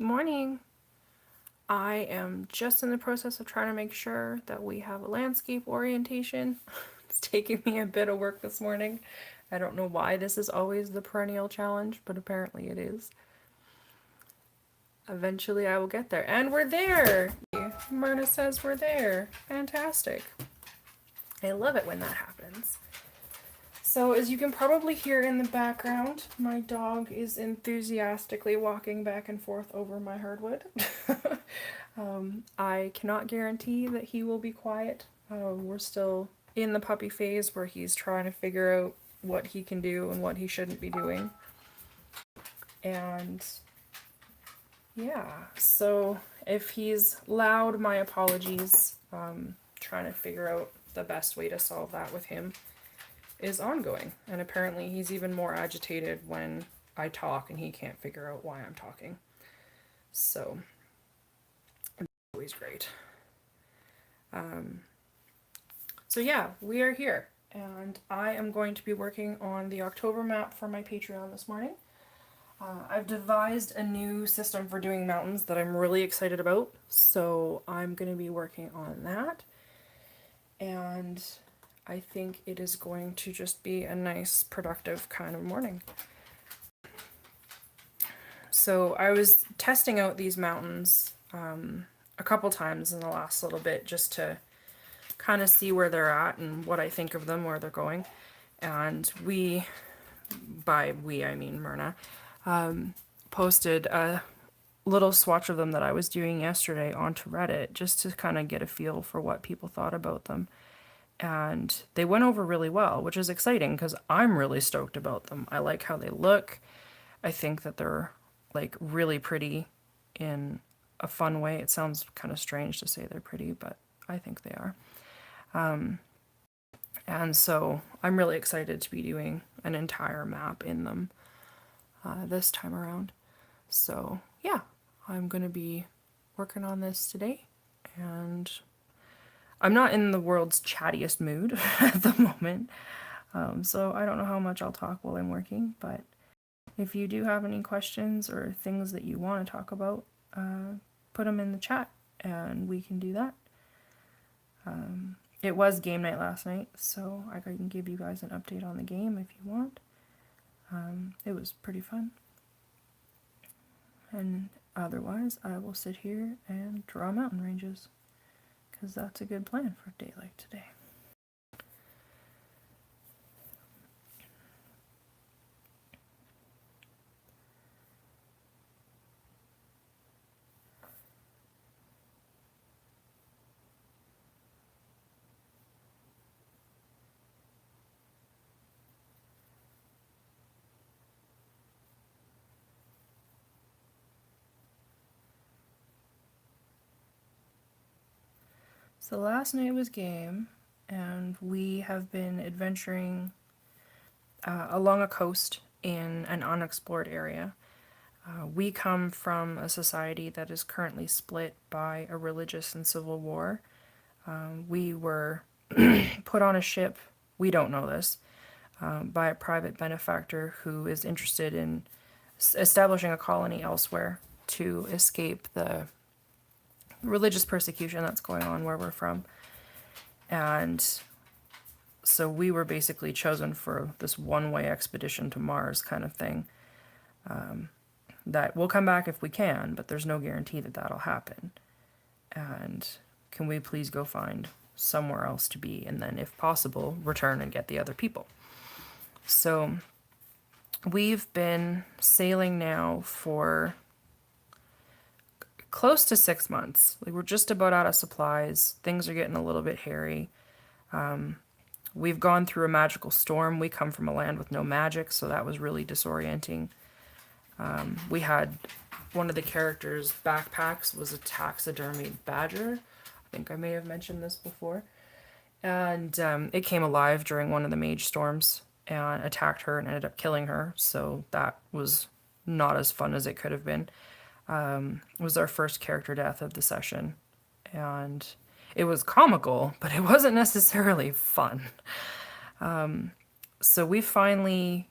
Morning. I am just in the process of trying to make sure that we have a landscape orientation. It's taking me a bit of work this morning. I don't know why this is always the perennial challenge, but apparently it is. Eventually I will get there. And we're there! Myrna says we're there. Fantastic. I love it when that happens. So, as you can probably hear in the background, my dog is enthusiastically walking back and forth over my hardwood. I cannot guarantee that he will be quiet. We're still in the puppy phase where he's trying to figure out what he can do and what he shouldn't be doing. And yeah, so if he's loud, my apologies. Trying to figure out the best way to solve that with him is ongoing. And apparently he's even more agitated when I talk and he can't figure out why I'm talking. So, it's always great. So yeah, we are here. And I am going to be working on the October map for my Patreon this morning. I've devised a new system for doing mountains that I'm really excited about. So I'm going to be working on that. And I think it is going to just be a nice, productive kind of morning. So I was testing out these mountains a couple times in the last little bit just to kind of see where they're at and what I think of them, where they're going. And by we I mean Myrna, posted a little swatch of them that I was doing yesterday onto Reddit just to kind of get a feel for what people thought about them. And they went over really well, which is exciting because I'm really stoked about them. I like how they look. I think that they're like really pretty in a fun way. It sounds kind of strange to say they're pretty, but I think they are. And so I'm really excited to be doing an entire map in them this time around. So yeah, I'm going to be working on this today, and I'm not in the world's chattiest mood at the moment, so I don't know how much I'll talk while I'm working, but if you do have any questions or things that you want to talk about, put them in the chat and we can do that. It was game night last night, so I can give you guys an update on the game if you want. It was pretty fun. And otherwise, I will sit here and draw mountain ranges, because that's a good plan for a day like today. So last night was game, and we have been adventuring along a coast in an unexplored area. We come from a society that is currently split by a religious and civil war. We were put on a ship, we don't know this, by a private benefactor who is interested in establishing a colony elsewhere to escape the religious persecution that's going on where we're from. And so we were basically chosen for this one-way expedition to Mars kind of thing. That we'll come back if we can, but there's no guarantee that that'll happen. And can we please go find somewhere else to be, and then if possible, return and get the other people. So we've been sailing now for close to 6 months. Like, we're just about out of supplies. Things are getting a little bit hairy. We've gone through a magical storm. We come from a land with no magic, so that was really disorienting. We had one of the characters' backpacks was a taxidermy badger. I think I may have mentioned this before. And it came alive during one of the mage storms and attacked her and ended up killing her. So that was not as fun as it could have been. It was our first character death of the session. And it was comical, but it wasn't necessarily fun. So we finally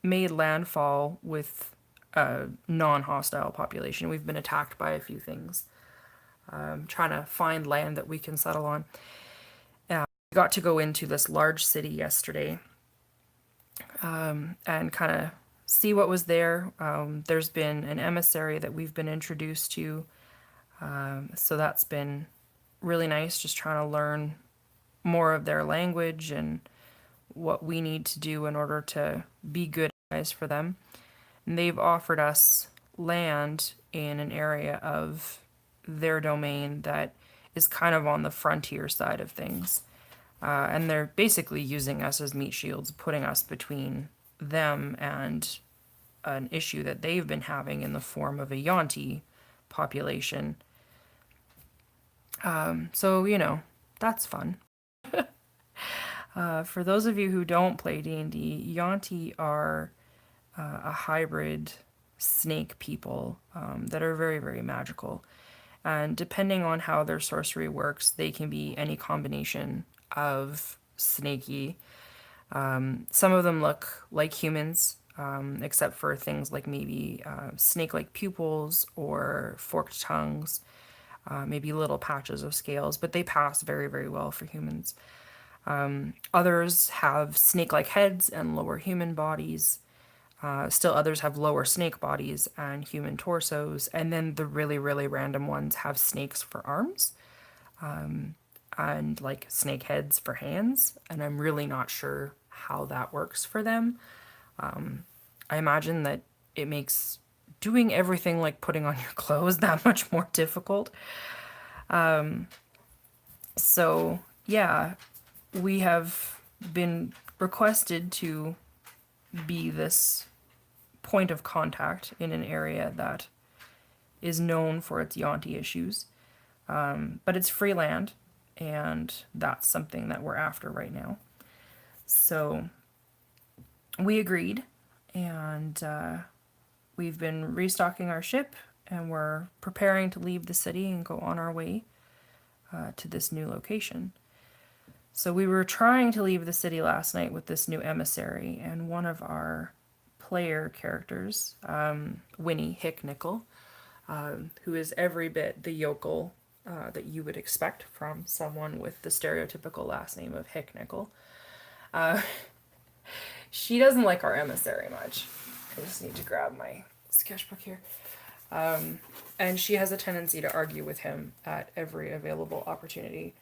made landfall with a non-hostile population. We've been attacked by a few things. Trying to find land that we can settle on. We got to go into this large city yesterday, and kind of see what was there. There's been an emissary that we've been introduced to, so that's been really nice, just trying to learn more of their language and what we need to do in order to be good guys for them. And they've offered us land in an area of their domain that is kind of on the frontier side of things. And they're basically using us as meat shields, putting us between them and an issue that they've been having in the form of a Yuan-ti population. So, that's fun. For those of you who don't play D&D, Yuan-ti are a hybrid snake people that are very, very magical. And depending on how their sorcery works, they can be any combination of snaky. Some of them look like humans, except for things like maybe snake-like pupils or forked tongues, maybe little patches of scales, but they pass very, very well for humans. Others have snake-like heads and lower human bodies. Still others have lower snake bodies and human torsos. And then the really, really random ones have snakes for arms, and like snake heads for hands. And I'm really not sure how that works for them. I imagine that it makes doing everything like putting on your clothes that much more difficult. So yeah, we have been requested to be this point of contact in an area that is known for its Yuan-ti issues. But it's free land, and that's something that we're after right now. So we agreed, and we've been restocking our ship, and we're preparing to leave the city and go on our way to this new location. So we were trying to leave the city last night with this new emissary, and one of our player characters, Winnie Hicknickel, who is every bit the yokel that you would expect from someone with the stereotypical last name of Hicknickel. She doesn't like our emissary much. I just need to grab my sketchbook here. And she has a tendency to argue with him at every available opportunity.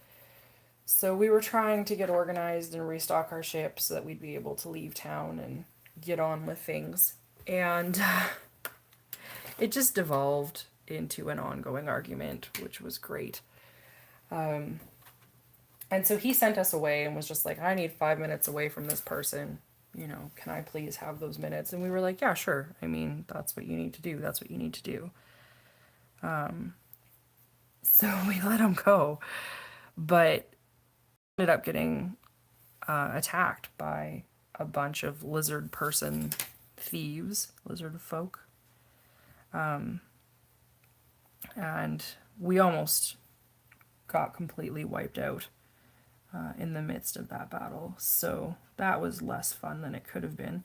So we were trying to get organized and restock our ship so that we'd be able to leave town and get on with things. And it just devolved into an ongoing argument, which was great. And so he sent us away and was just like, I need 5 minutes away from this person. Can I please have those minutes? And we were like, yeah, sure. I mean, that's what you need to do. That's what you need to do. So we let him go. But ended up getting attacked by a bunch of lizard person thieves, lizard folk. And we almost got completely wiped out in the midst of that battle. So that was less fun than it could have been.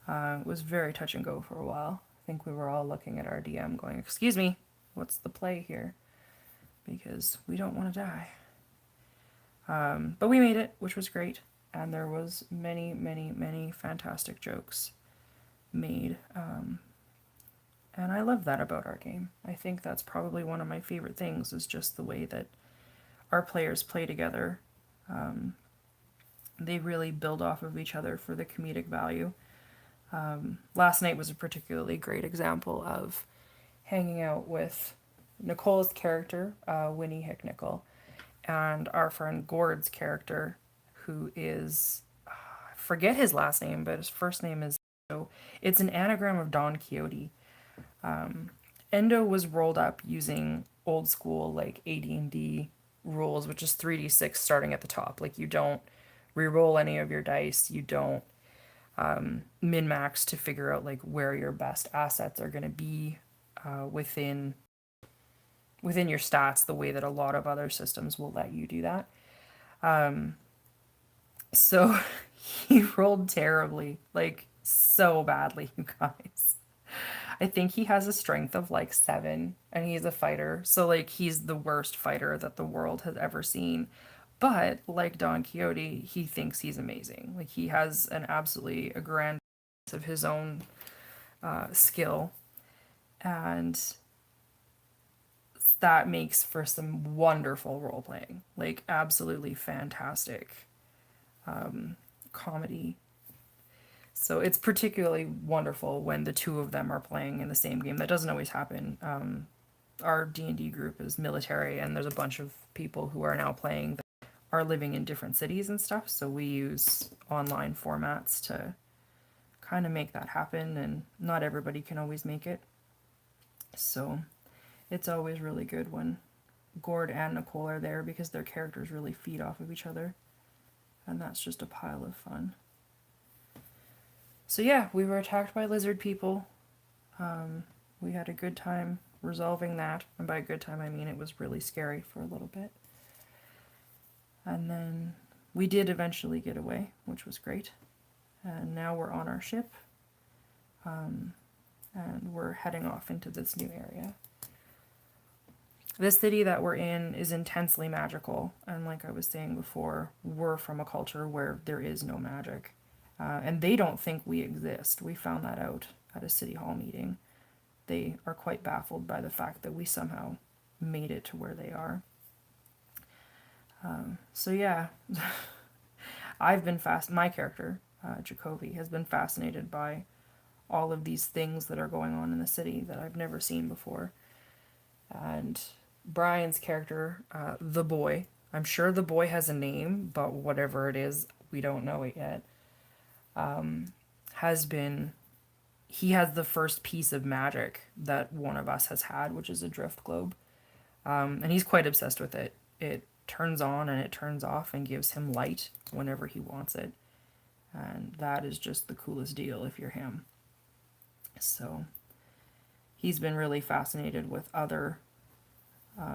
It was very touch and go for a while. I think we were all looking at our DM going, excuse me, what's the play here? Because we don't want to die. But we made it, which was great. And there was many, many, many fantastic jokes made. And I love that about our game. I think that's probably one of my favorite things, is just the way that our players play together. They really build off of each other for the comedic value. Last night was a particularly great example of hanging out with Nicole's character, Winnie Hicknickel, and our friend Gord's character, who is, I forget his last name, but his first name is Endo. It's an anagram of Don Quixote. Endo was rolled up using old school like AD&D rules, which is 3d6 starting at the top. Like, you don't re-roll any of your dice. You don't min-max to figure out like where your best assets are going to be within your stats, the way that a lot of other systems will let you do that. So he rolled terribly, like so badly, you guys. I think he has a strength of like 7 and he's a fighter. So like he's the worst fighter that the world has ever seen. But like Don Quixote, he thinks he's amazing. Like he has an absolutely a grand sense of his own skill, and that makes for some wonderful role playing. Like absolutely fantastic comedy. So it's particularly wonderful when the two of them are playing in the same game. That doesn't always happen. Our D&D group is military, and there's a bunch of people who are now playing that are living in different cities and stuff. So we use online formats to kind of make that happen, and not everybody can always make it. So it's always really good when Gord and Nicole are there because their characters really feed off of each other, and that's just a pile of fun. So yeah, we were attacked by lizard people. We had a good time resolving that, and by a good time I mean it was really scary for a little bit. And then we did eventually get away, which was great. And now we're on our ship, and we're heading off into this new area. This city that we're in is intensely magical, and like I was saying before, we're from a culture where there is no magic. And they don't think we exist. We found that out at a city hall meeting. They are quite baffled by the fact that we somehow made it to where they are. So yeah, my character, Jacoby, has been fascinated by all of these things that are going on in the city that I've never seen before. And Brian's character, the boy, I'm sure the boy has a name, but whatever it is, we don't know it yet, has been, he has the first piece of magic that one of us has had, which is a drift globe. And he's quite obsessed with it. It turns on and it turns off and gives him light whenever he wants it. And that is just the coolest deal if you're him. So he's been really fascinated with other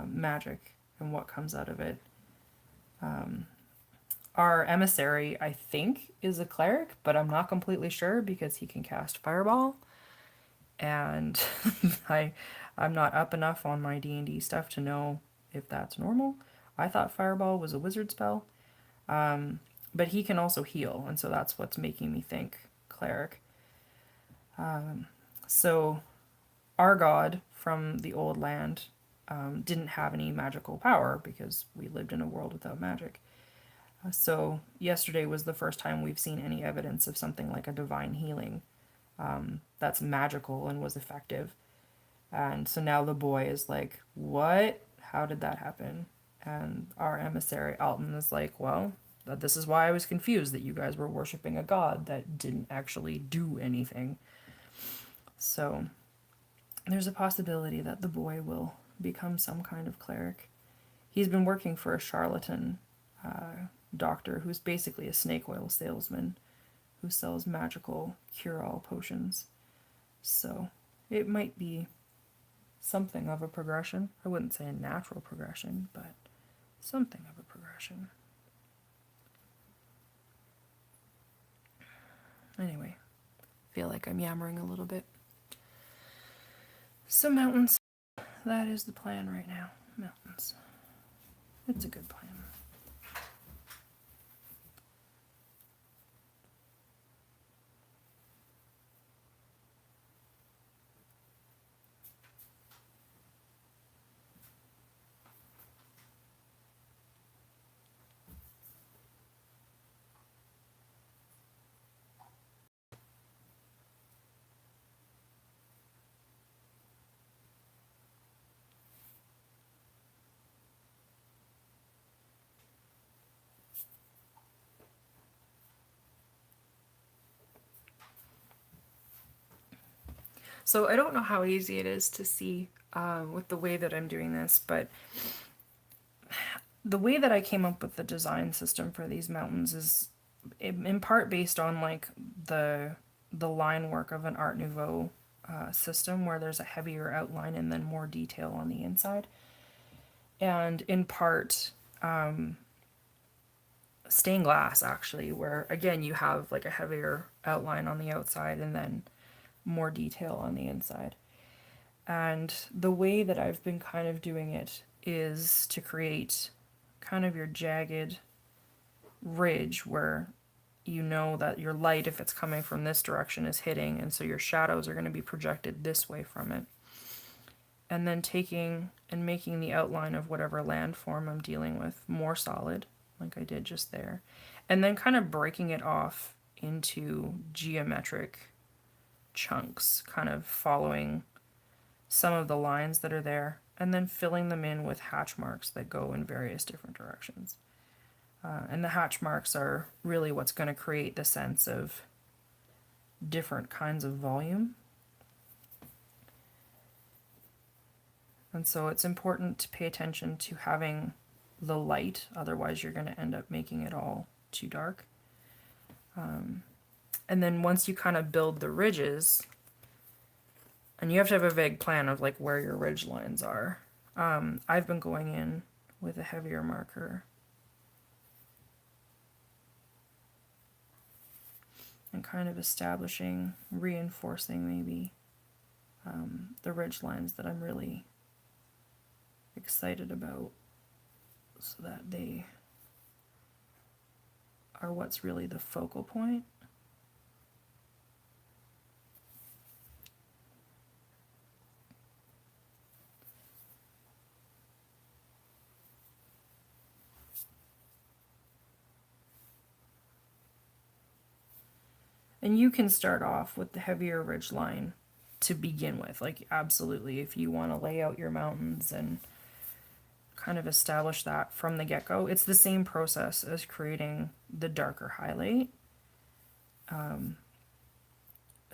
magic and what comes out of it. Our emissary, I think, is a cleric, but I'm not completely sure because he can cast fireball. And I'm not up enough on my D&D stuff to know if that's normal. I thought fireball was a wizard spell. But he can also heal, and so that's what's making me think cleric. So our god from the old land didn't have any magical power because we lived in a world without magic. So yesterday was the first time we've seen any evidence of something like a divine healing that's magical and was effective. And so now the boy is like, what? How did that happen? And our emissary, Alton, is like, well, this is why I was confused that you guys were worshipping a god that didn't actually do anything. So there's a possibility that the boy will become some kind of cleric. He's been working for a charlatan doctor who's basically a snake oil salesman who sells magical cure-all potions. So it might be something of a progression. I wouldn't say a natural progression, but something of a progression. Anyway, I feel like I'm yammering a little bit. So mountains, that is the plan right now. Mountains. It's a good plan. So I don't know how easy it is to see with the way that I'm doing this, but the way that I came up with the design system for these mountains is in part based on like the line work of an Art Nouveau system where there's a heavier outline and then more detail on the inside, and in part stained glass actually, where again you have like a heavier outline on the outside and then more detail on the inside. And the way that I've been kind of doing it is to create kind of your jagged ridge where you know that your light, if it's coming from this direction, is hitting, and so your shadows are going to be projected this way from it. And then taking and making the outline of whatever landform I'm dealing with more solid, like I did just there, and then kind of breaking it off into geometric chunks, kind of following some of the lines that are there, and then filling them in with hatch marks that go in various different directions. And the hatch marks are really what's going to create the sense of different kinds of volume. And so it's important to pay attention to having the light, otherwise you're going to end up making it all too dark. And then once you kind of build the ridges, and you have to have a vague plan of like where your ridge lines are. I've been going in with a heavier marker and kind of establishing, reinforcing maybe the ridge lines that I'm really excited about, so that they are what's really the focal point. And you can start off with the heavier ridge line to begin with, like absolutely, if you want to lay out your mountains and kind of establish that from the get-go. It's the same process as creating the darker highlight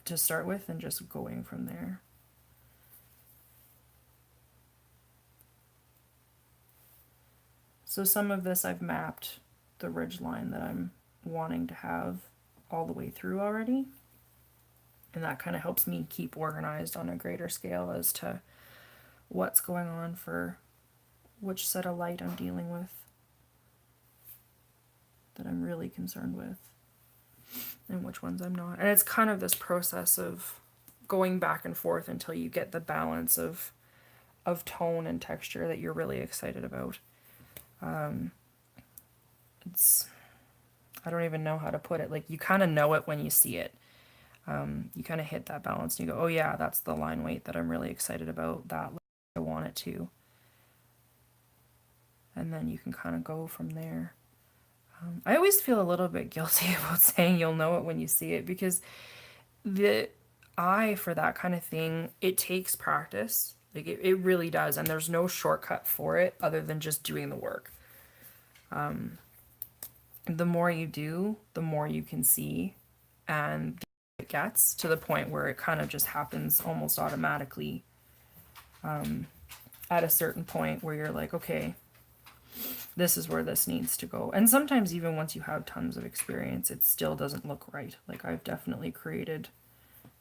to start with, and just going from there. So some of this I've mapped the ridge line that I'm wanting to have all the way through already, and that kind of helps me keep organized on a greater scale as to what's going on for which set of light I'm dealing with, that I'm really concerned with, and which ones I'm not. And it's kind of this process of going back and forth until you get the balance of tone and texture that you're really excited about. It's, I don't even know how to put it. Like, you kind of know it when you see it. You kind of hit that balance and you go, oh yeah, that's the line weight that I'm really excited about, that I want it to. And then you can kind of go from there. I always feel a little bit guilty about saying you'll know it when you see it, because the eye for that kind of thing, it takes practice. Like it really does, and there's no shortcut for it other than just doing the work. The more you do, the more you can see, and it gets to the point where it kind of just happens almost automatically at a certain point where you're like, okay, this is where this needs to go. And sometimes even once you have tons of experience, it still doesn't look right. Like, I've definitely created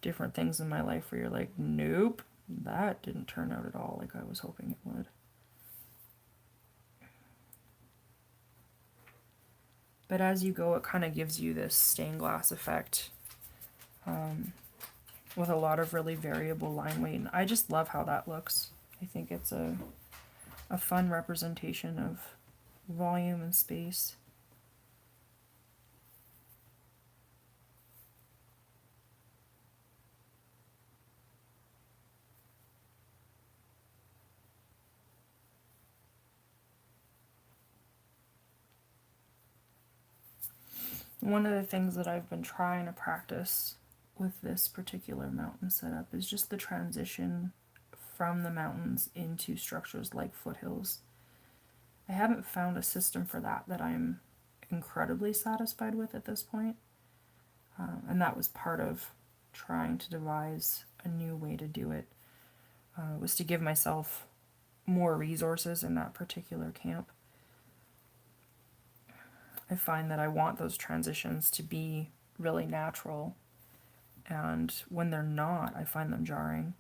different things in my life where you're like, nope, that didn't turn out at all like I was hoping it would. But as you go, it kind of gives you this stained glass effect with a lot of really variable line weight. And I just love how that looks. I think it's a fun representation of volume and space. One of the things that I've been trying to practice with this particular mountain setup is just the transition from the mountains into structures like foothills. I haven't found a system for that I'm incredibly satisfied with at this point. And that was part of trying to devise a new way to do it, was to give myself more resources in that particular camp. I find that I want those transitions to be really natural, and when they're not, I find them jarring.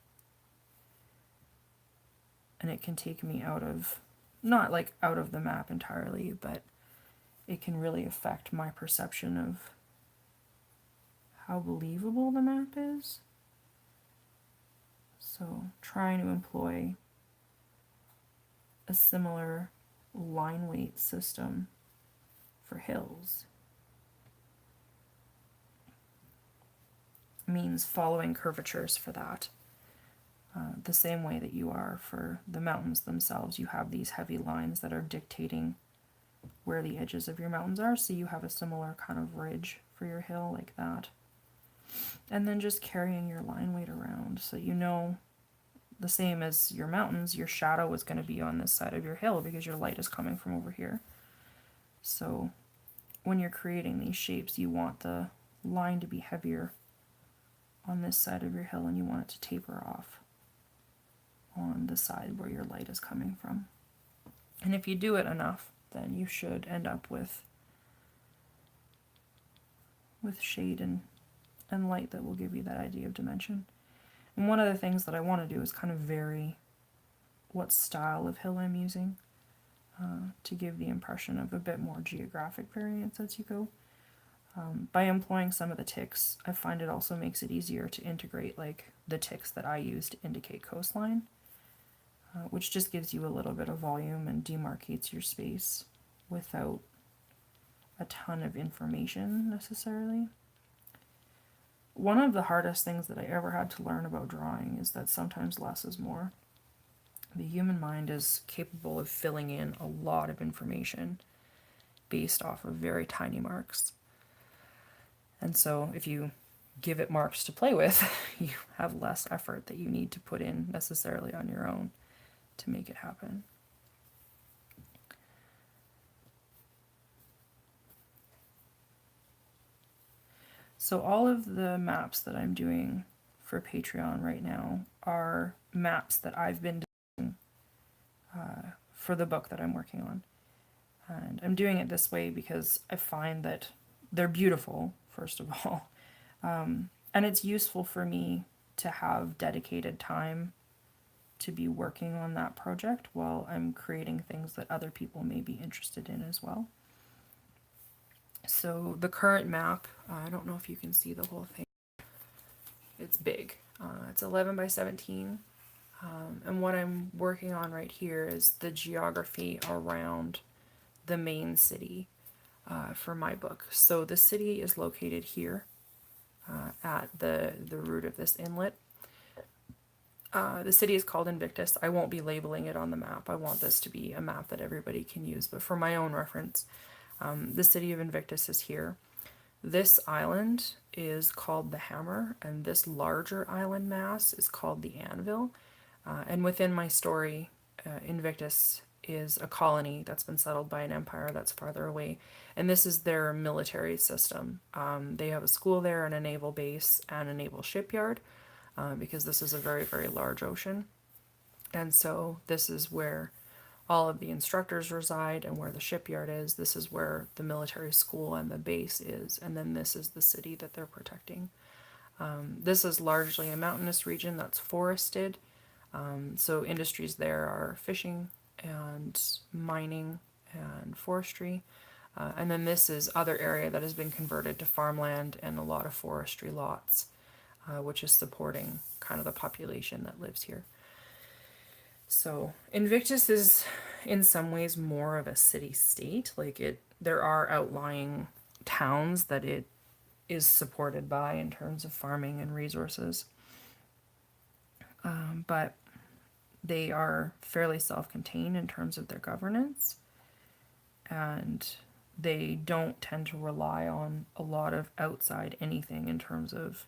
And it can take me out of, not like out of the map entirely, but it can really affect my perception of how believable the map is. So trying to employ a similar line weight system for hills means following curvatures for that. The same way that you are for the mountains themselves, you have these heavy lines that are dictating where the edges of your mountains are, so you have a similar kind of ridge for your hill like that. And then just carrying your line weight around so you know, the same as your mountains, your shadow is going to be on this side of your hill because your light is coming from over here. So when you're creating these shapes, you want the line to be heavier on this side of your hill and you want it to taper off on the side where your light is coming from. And if you do it enough, then you should end up with shade and light that will give you that idea of dimension. And one of the things that I want to do is kind of vary what style of hill I'm using to give the impression of a bit more geographic variance as you go. By employing some of the ticks, I find it also makes it easier to integrate like the ticks that I use to indicate coastline, which just gives you a little bit of volume and demarcates your space without a ton of information necessarily. One of the hardest things that I ever had to learn about drawing is that sometimes less is more. The human mind is capable of filling in a lot of information based off of very tiny marks. And so if you give it marks to play with, you have less effort that you need to put in necessarily on your own to make it happen. So all of the maps that I'm doing for Patreon right now are maps that I've been doing for the book that I'm working on. And I'm doing it this way because I find that they're beautiful, first of all. And it's useful for me to have dedicated time to be working on that project while I'm creating things that other people may be interested in as well. So the current map, I don't know if you can see the whole thing. It's big. It's 11 by 17. And what I'm working on right here is the geography around the main city for my book. So the city is located here at the root of this inlet. The city is called Invictus. I won't be labeling it on the map. I want this to be a map that everybody can use, but for my own reference, the city of Invictus is here. This island is called the Hammer, and this larger island mass is called the Anvil. And within my story, Invictus is a colony that's been settled by an empire that's farther away, and this is their military system. They have a school there, and a naval base, and a naval shipyard, because this is a very, very large ocean. And so this is where all of the instructors reside and where the shipyard is. This is where the military school and the base is, and then this is the city that they're protecting. This is largely a mountainous region that's forested, so industries there are fishing and mining and forestry. And then this is other area that has been converted to farmland and a lot of forestry lots, which is supporting kind of the population that lives here. So Invictus is in some ways more of a city-state. Like there are outlying towns that it is supported by in terms of farming and resources. But they are fairly self-contained in terms of their governance. And they don't tend to rely on a lot of outside anything in terms of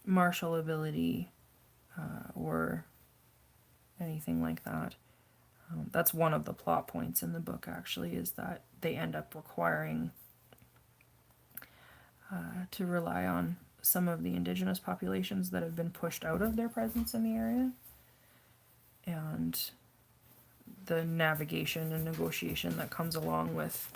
martial ability or anything like that. That's one of the plot points in the book, actually, is that they end up requiring to rely on some of the indigenous populations that have been pushed out of their presence in the area. And the navigation and negotiation that comes along with,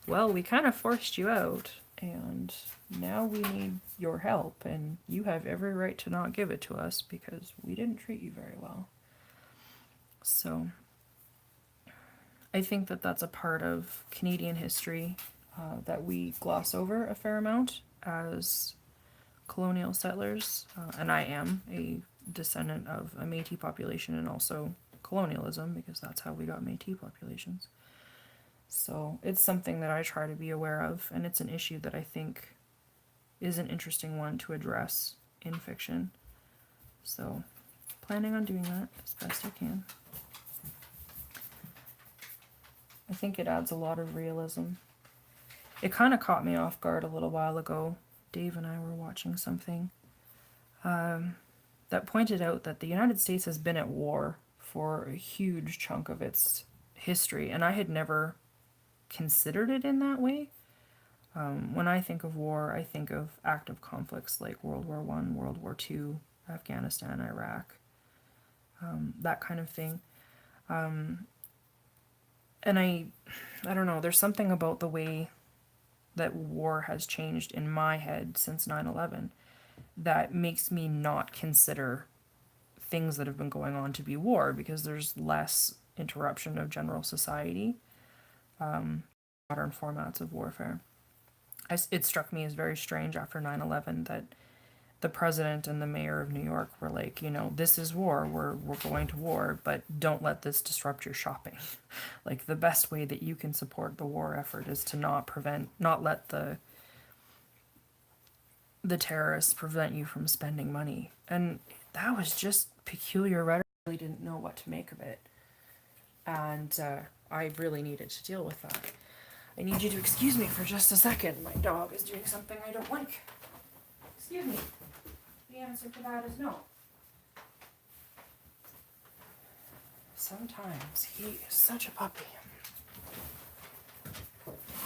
well, we kind of forced you out, and now we need your help, and you have every right to not give it to us because we didn't treat you very well. So I think that that's a part of Canadian history that we gloss over a fair amount as colonial settlers, and I am a descendant of a Métis population and also colonialism, because that's how we got Métis populations. So it's something that I try to be aware of, and it's an issue that I think is an interesting one to address in fiction. So planning on doing that as best I can. I think it adds a lot of realism. It kind of caught me off guard a little while ago. Dave and I were watching something that pointed out that the United States has been at war for a huge chunk of its history, and I had never considered it in that way. When I think of war, I think of active conflicts like World War I, World War II, Afghanistan, Iraq, that kind of thing. And I don't know, there's something about the way that war has changed in my head since 9/11 that makes me not consider things that have been going on to be war, because there's less interruption of general society, modern formats of warfare. It struck me as very strange after 9/11 that the president and the mayor of New York were like, this is war, we're going to war, but don't let this disrupt your shopping. Like, the best way that you can support the war effort is to not let the terrorists prevent you from spending money. And that was just peculiar rhetoric. I really didn't know what to make of it. And I really needed to deal with that. I need you to excuse me for just a second. My dog is doing something I don't like. Excuse me. The answer to that is no. Sometimes he is such a puppy.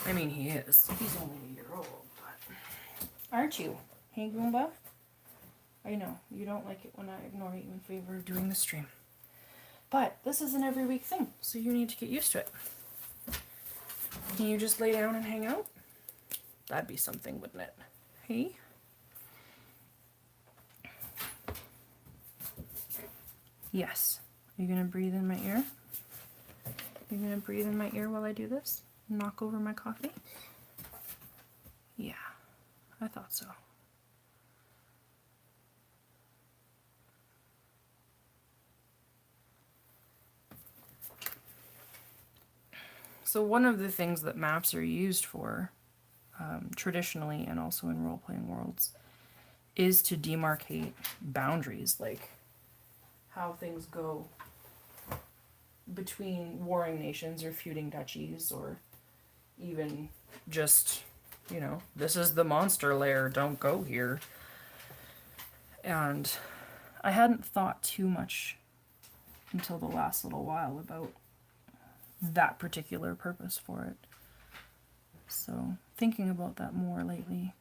I mean, he is. He's only a year old, but... Aren't you? Hey, Goomba? I know, you don't like it when I ignore you in favor of doing the stream. But this is an every week thing, so you need to get used to it. Can you just lay down and hang out? That'd be something, wouldn't it? Hey? Yes. Are you gonna breathe in my ear? You're gonna breathe in my ear while I do this? Knock over my coffee? Yeah, I thought so. So one of the things that maps are used for, traditionally and also in role-playing worlds, is to demarcate boundaries, like how things go between warring nations or feuding duchies, or even just, this is the monster lair, don't go here. And I hadn't thought too much until the last little while about that particular purpose for it. So, thinking about that more lately.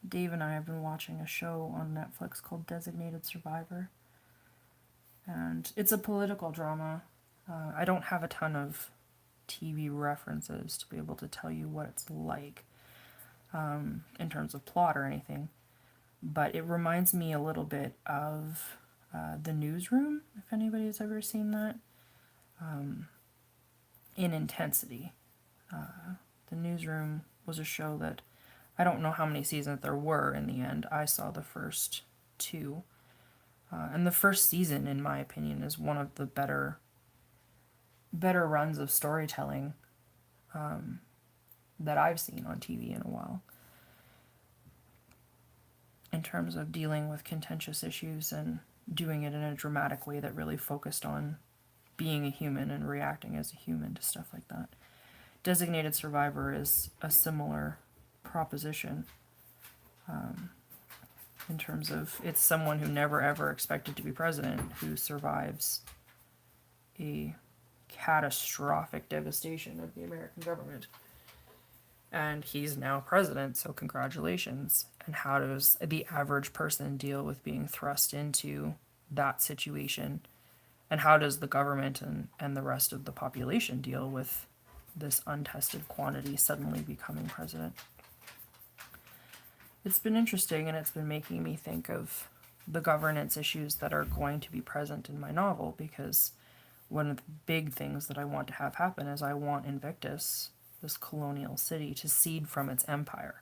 Dave and I have been watching a show on Netflix called Designated Survivor. And it's a political drama. I don't have a ton of TV references to be able to tell you what it's like in terms of plot or anything. But it reminds me a little bit of The Newsroom, if anybody's ever seen that, in intensity. The Newsroom was a show that I don't know how many seasons there were in the end. I saw the first 2. And the first season, in my opinion, is one of the better runs of storytelling that I've seen on TV in a while, in terms of dealing with contentious issues and doing it in a dramatic way that really focused on being a human and reacting as a human to stuff like that. Designated Survivor is a similar proposition, in terms of it's someone who never ever expected to be president who survives a catastrophic devastation of the American government. And he's now president, so congratulations. And how does the average person deal with being thrust into that situation? And how does the government and the rest of the population deal with this untested quantity suddenly becoming president? It's been interesting, and it's been making me think of the governance issues that are going to be present in my novel, because one of the big things that I want to have happen is I want Invictus, this colonial city, to cede from its empire.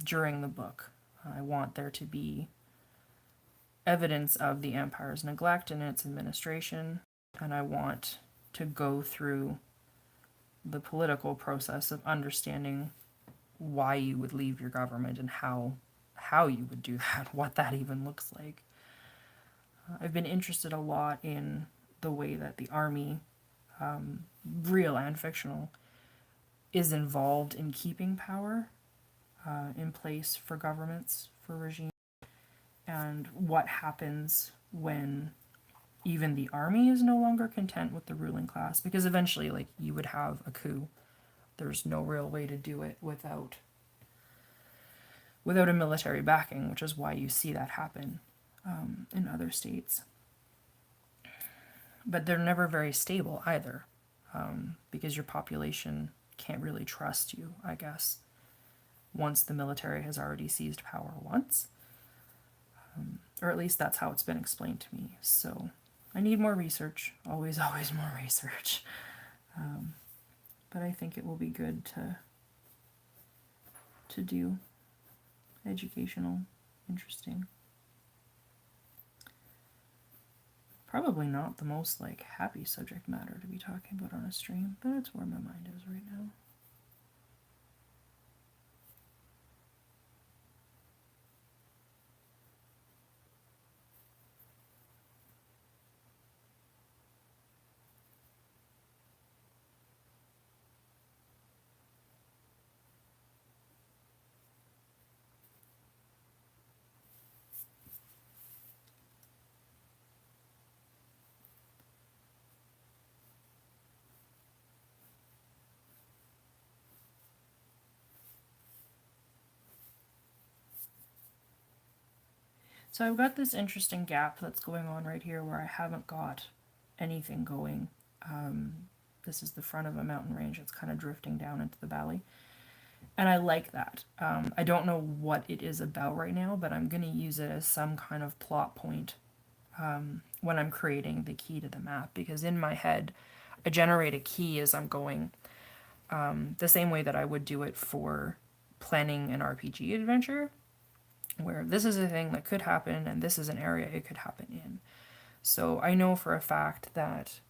during the book. I want there to be evidence of the Empire's neglect in its administration, and I want to go through the political process of understanding why you would leave your government and how you would do that, what that even looks like. I've been interested a lot in the way that the army, real and fictional, is involved in keeping power in place for governments, for regimes, and what happens when even the army is no longer content with the ruling class, because eventually, like, you would have a coup. There's no real way to do it without a military backing, which is why you see that happen in other states. But they're never very stable either, because your population can't really trust you, I guess, once the military has already seized power once. Or at least that's how it's been explained to me. So I need more research. Always more research. But I think it will be good to do educational, interesting. Probably not the most like happy subject matter to be talking about on a stream, but it's where my mind is right now. So I've got this interesting gap that's going on right here where I haven't got anything going. This is the front of a mountain range. It's kind of drifting down into the valley. And I like that. I don't know what it is about right now, but I'm going to use it as some kind of plot point when I'm creating the key to the map. Because in my head, I generate a key as I'm going, the same way that I would do it for planning an RPG adventure, where this is a thing that could happen and this is an area it could happen in. So I know for a fact that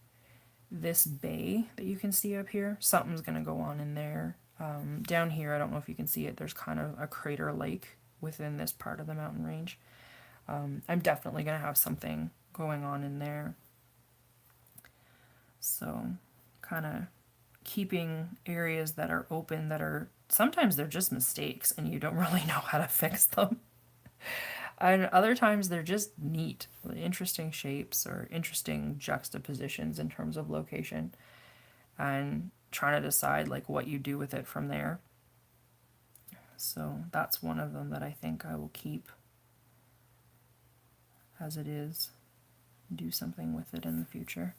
this bay that you can see up here, something's going to go on in there. Down here, I don't know if you can see it, there's kind of a crater lake within this part of the mountain range. I'm definitely going to have something going on in there. So kind of keeping areas that are open, that are sometimes they're just mistakes and you don't really know how to fix them. And other times they're just neat, interesting shapes or interesting juxtapositions in terms of location, and trying to decide like what you do with it from there. So that's one of them that I think I will keep as it is, do something with it in the future.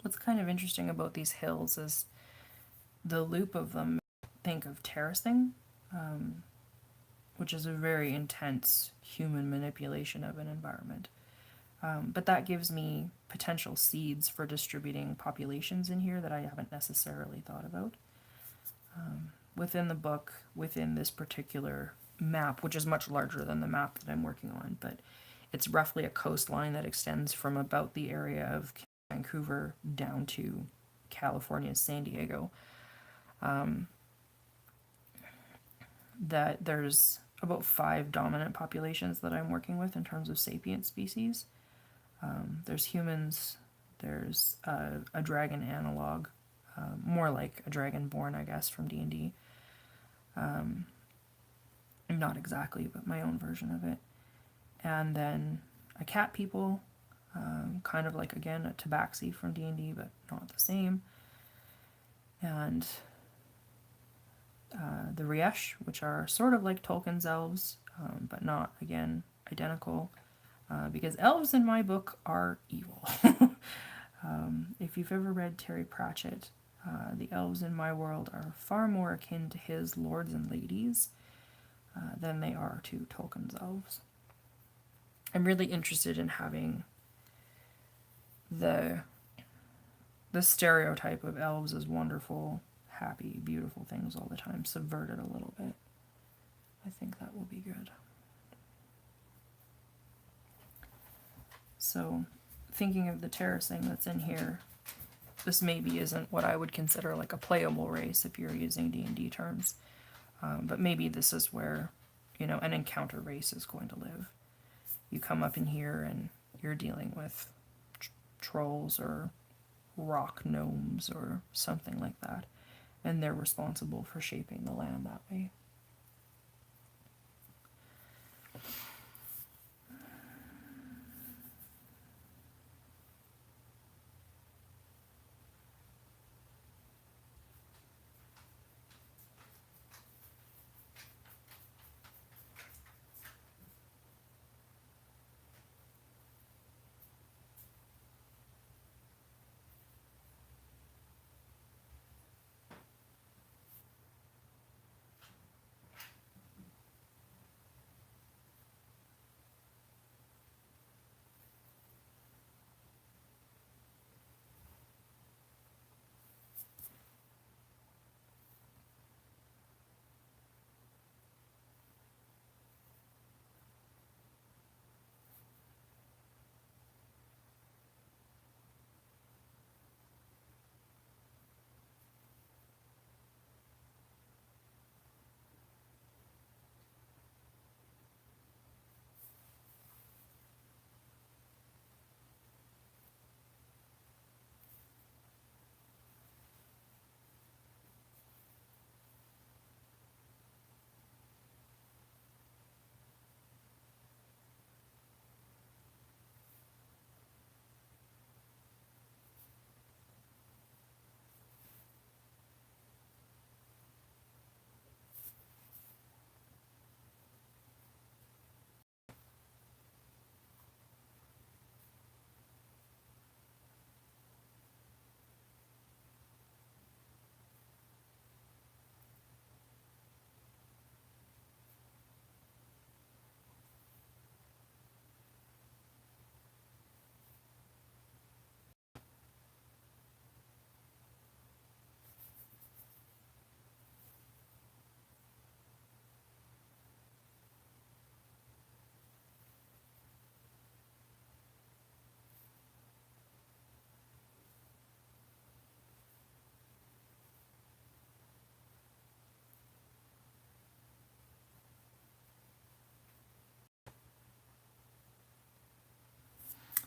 What's kind of interesting about these hills is the loop of them. Think of terracing, which is a very intense human manipulation of an environment. But that gives me potential seeds for distributing populations in here that I haven't necessarily thought about. Within the book, within this particular map, which is much larger than the map that I'm working on, but it's roughly a coastline that extends from about the area of Vancouver down to California's San Diego. That there's about 5 dominant populations that I'm working with in terms of sapient species. There's humans, there's a dragon analog, more like a dragonborn, I guess, from D&D. Not exactly, but my own version of it. And then a cat people, kind of like, again, a tabaxi from D&D, but not the same. And the Riesh, which are sort of like Tolkien's elves, but not, again, identical. Because elves in my book are evil. If you've ever read Terry Pratchett, the elves in my world are far more akin to his lords and ladies than they are to Tolkien's elves. I'm really interested in having the stereotype of elves as wonderful, happy, beautiful things all the time subverted a little bit. I think that will be good. So, thinking of the terracing that's in here, this maybe isn't what I would consider like a playable race if you're using D&D terms. But maybe this is where, an encounter race is going to live. You come up in here and you're dealing with trolls or rock gnomes or something like that. And they're responsible for shaping the land that way.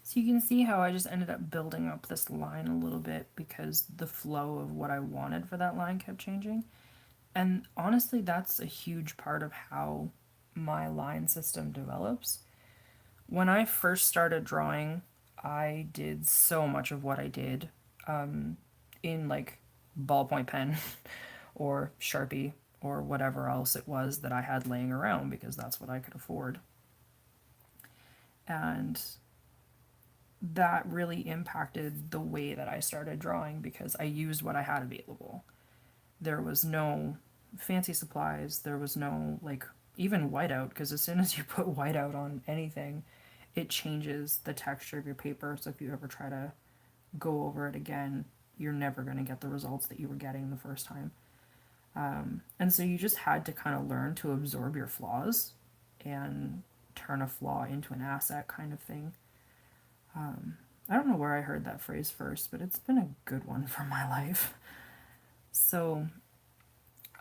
So you can see how I just ended up building up this line a little bit because the flow of what I wanted for that line kept changing. And honestly, that's a huge part of how my line system develops. When I first started drawing, I did so much of what I did in like ballpoint pen or Sharpie or whatever else it was that I had laying around because that's what I could afford. And that really impacted the way that I started drawing because I used what I had available. There was no fancy supplies, there was no like even whiteout, because as soon as you put whiteout on anything, it changes the texture of your paper. So if you ever try to go over it again, you're never going to get the results that you were getting the first time. And so you just had to kind of learn to absorb your flaws and turn a flaw into an asset kind of thing. I don't know where I heard that phrase first, but it's been a good one for my life. So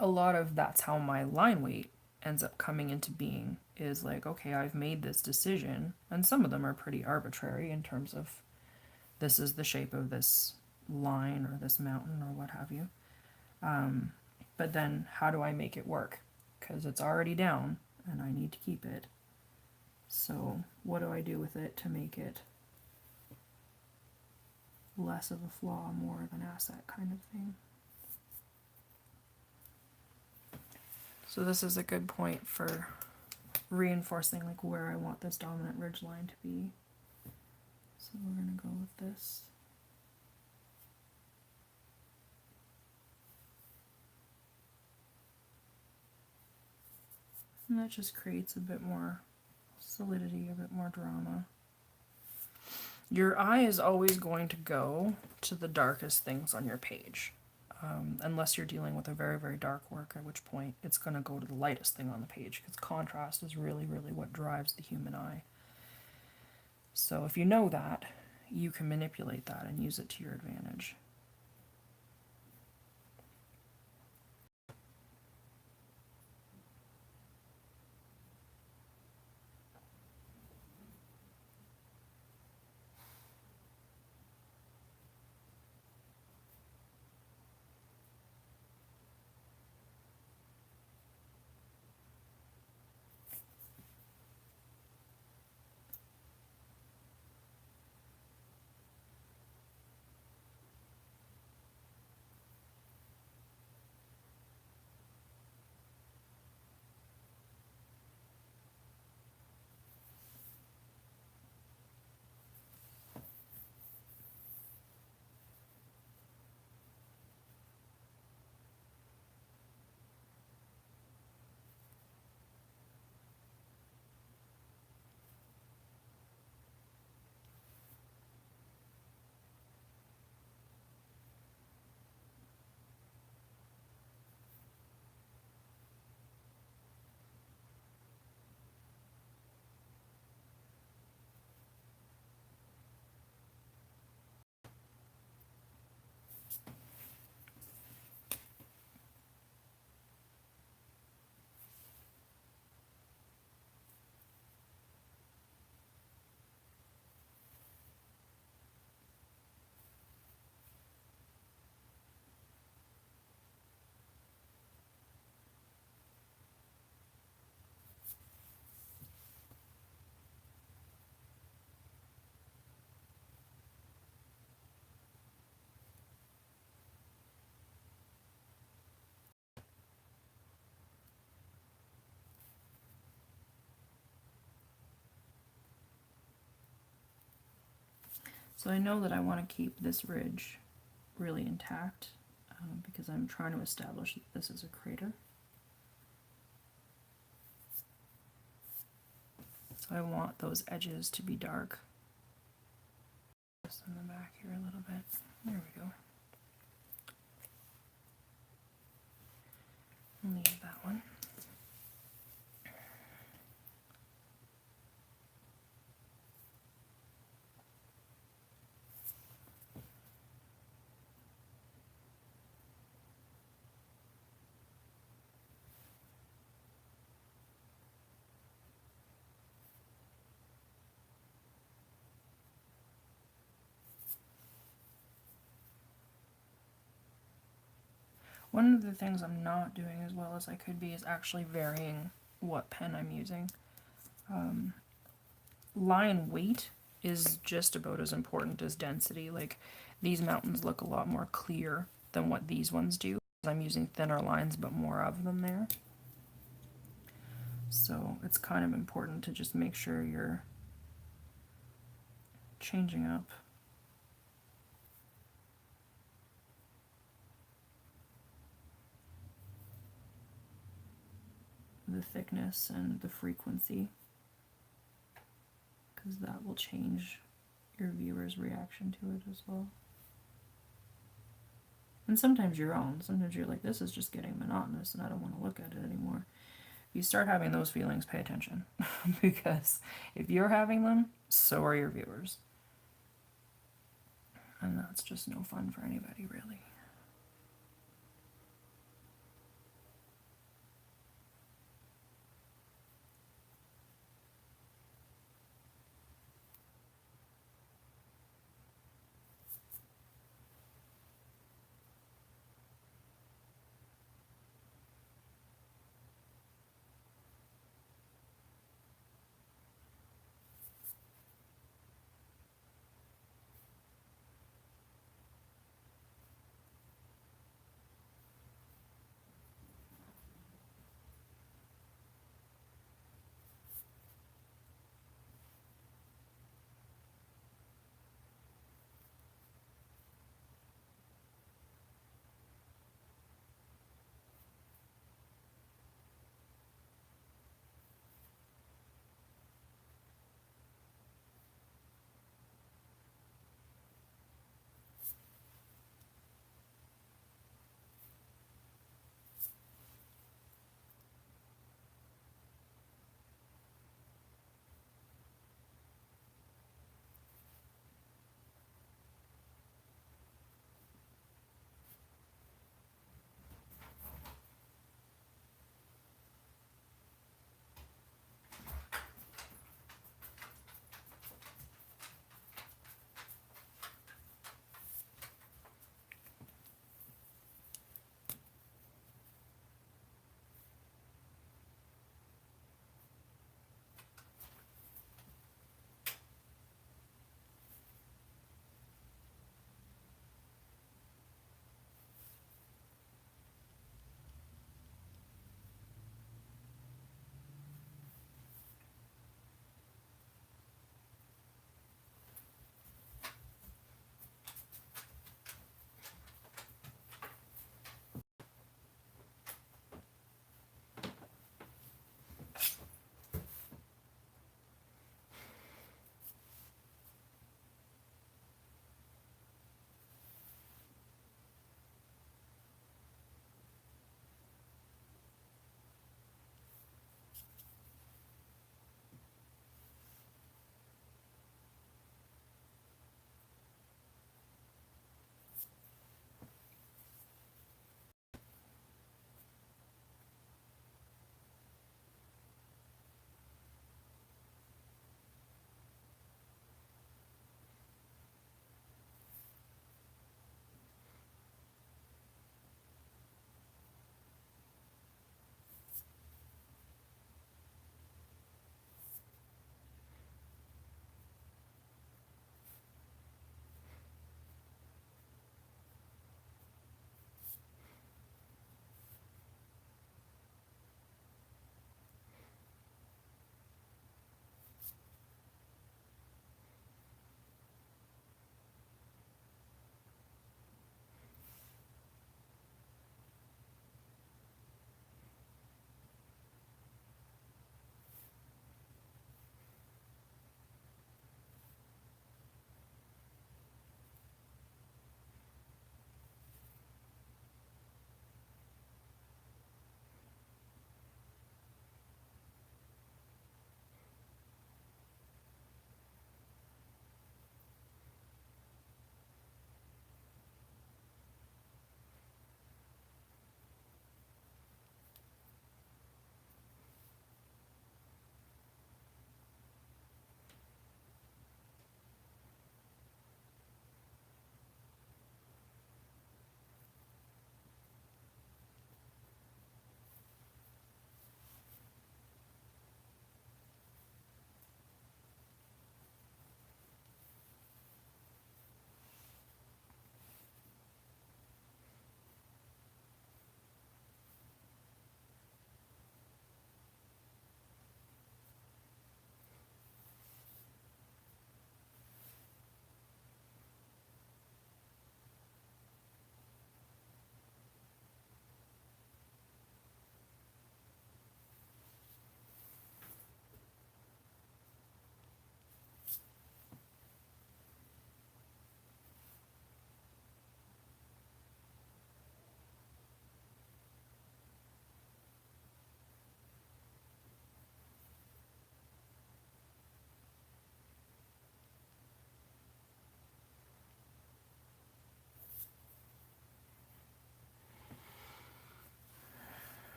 a lot of that's how my line weight ends up coming into being, is like, okay, I've made this decision, and some of them are pretty arbitrary in terms of this is the shape of this line or this mountain or what have you. But then how do I make it work? Because it's already down and I need to keep it. So what do I do with it to make it less of a flaw, more of an asset kind of thing? So this is a good point for reinforcing like where I want this dominant ridge line to be. So we're going to go with this. And that just creates a bit more solidity, a bit more drama. Your eye is always going to go to the darkest things on your page, unless you're dealing with a very, very dark work, at which point it's going to go to the lightest thing on the page, because contrast is really, really what drives the human eye. So if you know that, you can manipulate that and use it to your advantage. So I know that I want to keep this ridge really intact, because I'm trying to establish that this is a crater. So I want those edges to be dark. Just in the back here a little bit. There we go. Leave that one. One of the things I'm not doing as well as I could be is actually varying what pen I'm using. Line weight is just about as important as density. Like, these mountains look a lot more clear than what these ones do. I'm using thinner lines but more of them there. So it's kind of important to just make sure you're changing up the thickness and the frequency, because that will change your viewer's reaction to it as well. And sometimes your own. Sometimes you're like, this is just getting monotonous and I don't want to look at it anymore. If you start having those feelings, pay attention. Because if you're having them, so are your viewers. And that's just no fun for anybody, really.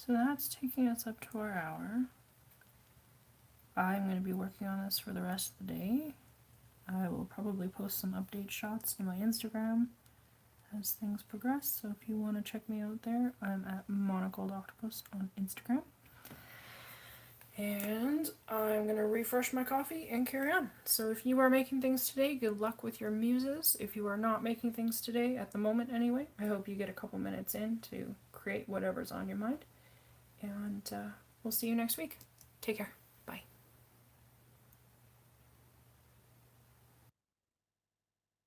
So that's taking us up to our hour. I'm going to be working on this for the rest of the day. I will probably post some update shots to my Instagram as things progress, so if you want to check me out there, I'm at Monocled Octopus on Instagram. And I'm going to refresh my coffee and carry on. So if you are making things today, good luck with your muses. If you are not making things today, at the moment anyway, I hope you get a couple minutes in to create whatever's on your mind. And we'll see you next week. Take care.